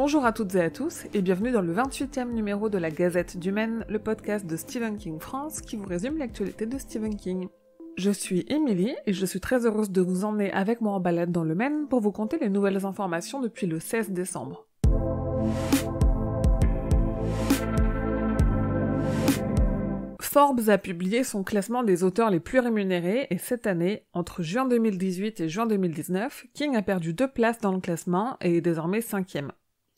Bonjour à toutes et à tous et bienvenue dans le 28e numéro de la Gazette du Maine, le podcast de Stephen King France qui vous résume l'actualité de Stephen King. Je suis Émilie et je suis très heureuse de vous emmener avec moi en balade dans le Maine pour vous conter les nouvelles informations depuis le 16 décembre. Forbes a publié son classement des auteurs les plus rémunérés et cette année, entre juin 2018 et juin 2019, King a perdu 2 places dans le classement et est désormais 5e.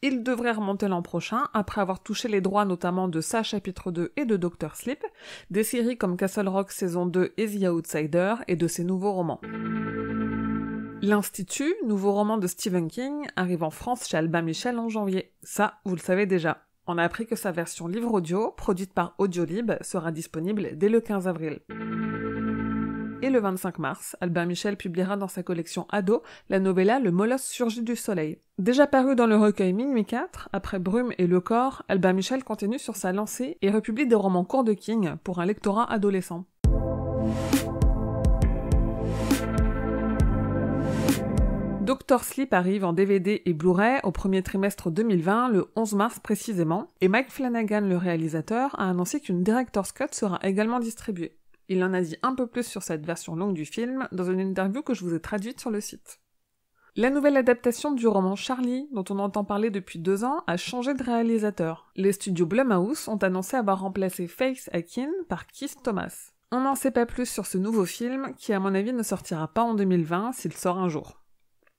Il devrait remonter l'an prochain, après avoir touché les droits notamment de Ça chapitre 2 et de Dr. Sleep, des séries comme Castle Rock saison 2 et The Outsider, et de ses nouveaux romans. L'Institut, nouveau roman de Stephen King, arrive en France chez Albin Michel en janvier. Ça, vous le savez déjà. On a appris que sa version livre audio, produite par Audiolib, sera disponible dès le 15 avril. Et le 25 mars, Albin Michel publiera dans sa collection Ado la novella Le Molosse surgit du soleil. Déjà paru dans le recueil Minuit 4, après Brume et Le Corps, Albin Michel continue sur sa lancée et republie des romans courts de King pour un lectorat adolescent. Dr. Sleep arrive en DVD et Blu-ray au premier trimestre 2020, le 11 mars précisément, et Mike Flanagan, le réalisateur, a annoncé qu'une Director's Cut sera également distribuée. Il en a dit un peu plus sur cette version longue du film dans une interview que je vous ai traduite sur le site. La nouvelle adaptation du roman Charlie, dont on entend parler depuis 2 ans, a changé de réalisateur. Les studios Blumhouse ont annoncé avoir remplacé Faith Akin par Keith Thomas. On n'en sait pas plus sur ce nouveau film, qui à mon avis ne sortira pas en 2020 s'il sort un jour.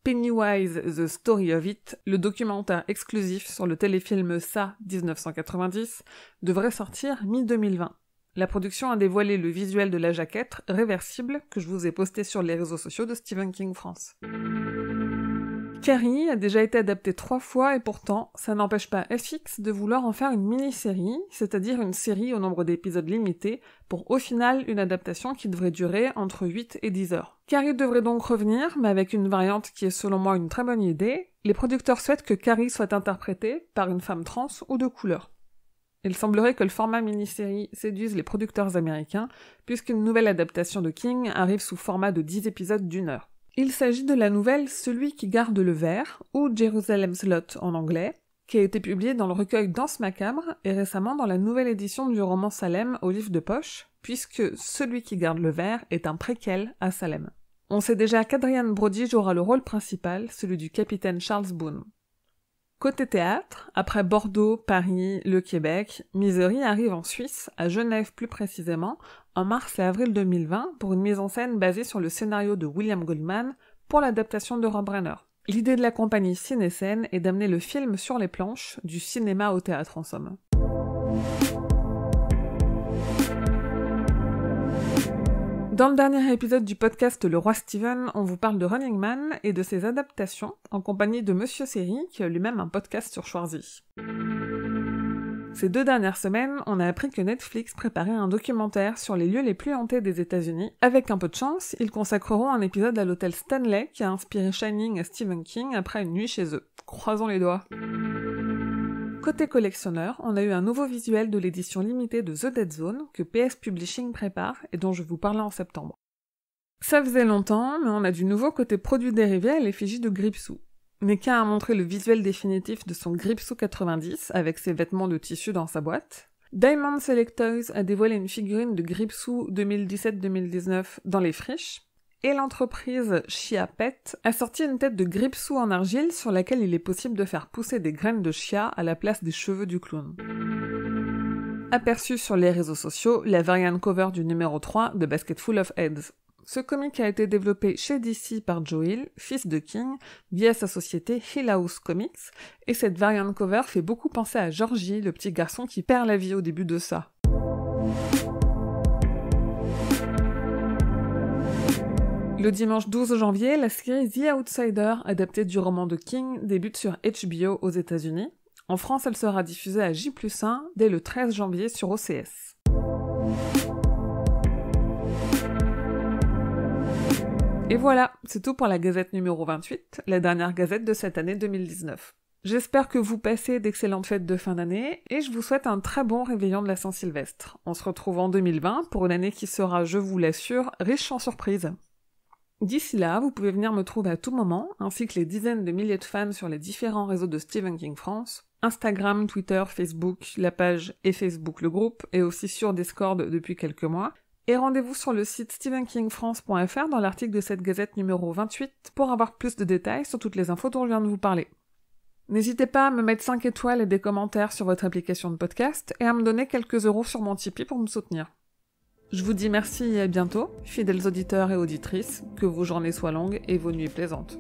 Pennywise, The Story of It, le documentaire exclusif sur le téléfilm Ça 1990, devrait sortir mi-2020. La production a dévoilé le visuel de la jaquette réversible que je vous ai posté sur les réseaux sociaux de Stephen King France. Carrie a déjà été adaptée 3 fois et pourtant, ça n'empêche pas FX de vouloir en faire une mini-série, c'est-à-dire une série au nombre d'épisodes limité, pour au final une adaptation qui devrait durer entre 8 et 10 heures. Carrie devrait donc revenir, mais avec une variante qui est selon moi une très bonne idée. Les producteurs souhaitent que Carrie soit interprétée par une femme trans ou de couleur. Il semblerait que le format mini-série séduise les producteurs américains, puisqu'une nouvelle adaptation de King arrive sous format de 10 épisodes d'1 heure. Il s'agit de la nouvelle Celui qui garde le verre, ou Jerusalem's Lot en anglais, qui a été publiée dans le recueil Danse macabre et récemment dans la nouvelle édition du roman Salem au livre de poche, puisque Celui qui garde le verre est un préquel à Salem. On sait déjà qu'Adrian Brody jouera le rôle principal, celui du capitaine Charles Boone. Côté théâtre, après Bordeaux, Paris, le Québec, Misery arrive en Suisse, à Genève plus précisément, en mars et avril 2020 pour une mise en scène basée sur le scénario de William Goldman pour l'adaptation de Rob Reiner. L'idée de la compagnie Ciné-Scène est d'amener le film sur les planches, du cinéma au théâtre en somme. Dans le dernier épisode du podcast Le Roi Steven, on vous parle de Running Man et de ses adaptations, en compagnie de Monsieur Série, qui a lui-même un podcast sur Schwarzy. Ces 2 dernières semaines, on a appris que Netflix préparait un documentaire sur les lieux les plus hantés des États-Unis. Avec un peu de chance, ils consacreront un épisode à l'hôtel Stanley qui a inspiré Shining à Stephen King après une nuit chez eux. Croisons les doigts. Côté collectionneur, on a eu un nouveau visuel de l'édition limitée de The Dead Zone que PS Publishing prépare et dont je vous parlais en septembre. Ça faisait longtemps, mais on a du nouveau côté produit dérivé à l'effigie de Gripsou. Neka a montré le visuel définitif de son Gripsou 90 avec ses vêtements de tissu dans sa boîte. Diamond Select Toys a dévoilé une figurine de Gripsou 2017-2019 dans les friches. Et l'entreprise Chia Pet a sorti une tête de Gripsou en argile sur laquelle il est possible de faire pousser des graines de chia à la place des cheveux du clown. Aperçu sur les réseaux sociaux, la variant cover du numéro 3 de Basketful of Heads. Ce comic a été développé chez DC par Joe Hill, fils de King, via sa société Hill House Comics, et cette variant cover fait beaucoup penser à Georgie, le petit garçon qui perd la vie au début de ça. Le dimanche 12 janvier, la série The Outsider, adaptée du roman de King, débute sur HBO aux États-Unis. En France, elle sera diffusée à J+1 dès le 13 janvier sur OCS. Et voilà, c'est tout pour la gazette numéro 28, la dernière gazette de cette année 2019. J'espère que vous passez d'excellentes fêtes de fin d'année et je vous souhaite un très bon réveillon de la Saint-Sylvestre. On se retrouve en 2020 pour une année qui sera, je vous l'assure, riche en surprises. D'ici là, vous pouvez venir me trouver à tout moment, ainsi que les dizaines de milliers de fans sur les différents réseaux de Stephen King France, Instagram, Twitter, Facebook, la page et Facebook le groupe, et aussi sur Discord depuis quelques mois. Et rendez-vous sur le site stephenkingfrance.fr dans l'article de cette gazette numéro 28 pour avoir plus de détails sur toutes les infos dont je viens de vous parler. N'hésitez pas à me mettre 5 étoiles et des commentaires sur votre application de podcast et à me donner quelques euros sur mon Tipeee pour me soutenir. Je vous dis merci et à bientôt, fidèles auditeurs et auditrices, que vos journées soient longues et vos nuits plaisantes.